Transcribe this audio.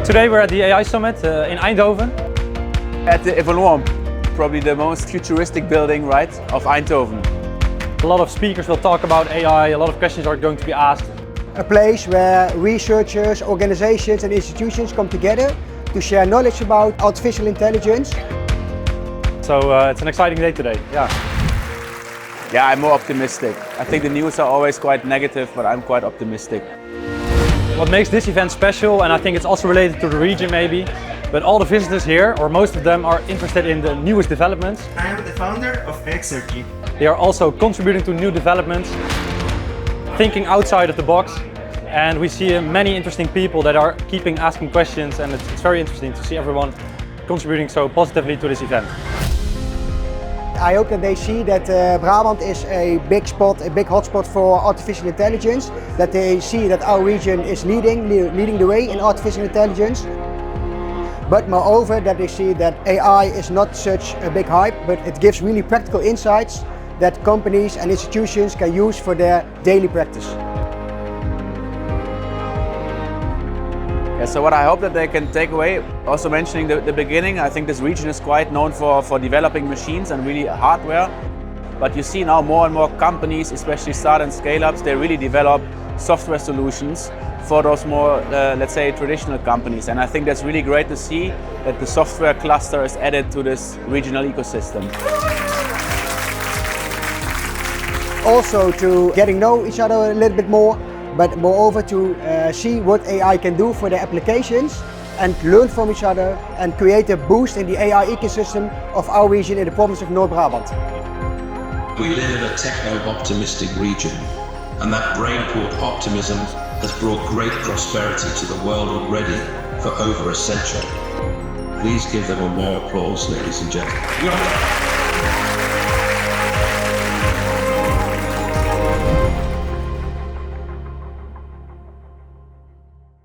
Today we're at the AI Summit in Eindhoven. At the Evolon, probably the most futuristic building, right, of Eindhoven. A lot of speakers will talk about AI, a lot of questions are going to be asked. A place where researchers, organizations and institutions come together to share knowledge about artificial intelligence. So it's an exciting day today, yeah. Yeah, I'm more optimistic. I think the news are always quite negative, but I'm quite optimistic. What makes this event special, and I think it's also related to the region maybe, but all the visitors here, or most of them, are interested in the newest developments. I am the founder of Exergy. They are also contributing to new developments, thinking outside of the box, and we see many interesting people that are keeping asking questions, and it's very interesting to see everyone contributing so positively to this event. I hope that they see that Brabant is a big spot, a big hotspot for artificial intelligence, that they see that our region is leading the way in artificial intelligence. But moreover, that they see that AI is not such a big hype, but it gives really practical insights that companies and institutions can use for their daily practice. Yeah, so what I hope that they can take away, also mentioning the beginning, I think this region is quite known for developing machines and really hardware. But you see now more and more companies, especially start and scale-ups, they really develop software solutions for those more, let's say, traditional companies. And I think that's really great to see that the software cluster is added to this regional ecosystem. Also to getting to know each other a little bit more, but moreover to see what AI can do for their applications and learn from each other and create a boost in the AI ecosystem of our region in the province of North Brabant. We live in a techno-optimistic region, and that Brainport optimism has brought great prosperity to the world already for over a century. Please give them a more applause, ladies and gentlemen.